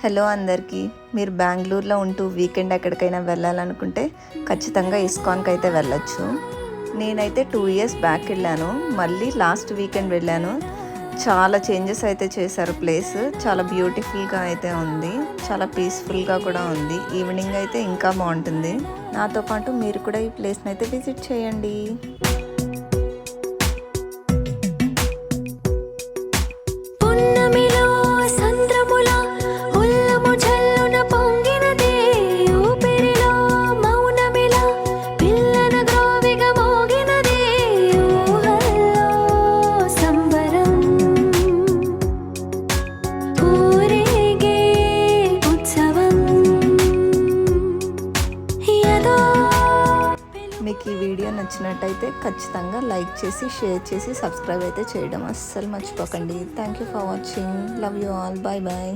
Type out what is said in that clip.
Hello అందరికీ. మీరు బెంగళూరులో ఉంటూ వీకెండ్ ఎక్కడికైనా వెళ్ళాలనుకుంటే ఖచ్చితంగా ఇస్కాన్కి అయితే వెళ్ళొచ్చు. నేనైతే 2 ఇయర్స్ బ్యాక్ వెళ్ళాను, మళ్ళీ లాస్ట్ వీకెండ్ వెళ్ళాను. చాలా చేంజెస్ అయితే చేశారు. ప్లేస్ చాలా బ్యూటిఫుల్గా అయితే ఉంది, చాలా పీస్ఫుల్గా కూడా ఉంది. ఈవినింగ్ అయితే ఇంకా బాగుంటుంది. నాతో పాటు మీరు కూడా ఈ ప్లేస్ని అయితే విజిట్ చేయండి. మీకు ఈ వీడియో నచ్చినట్టయితే ఖచ్చితంగా లైక్ చేసి, షేర్ చేసి, సబ్స్క్రైబ్ అయితే చేయడం అస్సలు మర్చిపోకండి. Thank you for watching. Love you all. Bye bye.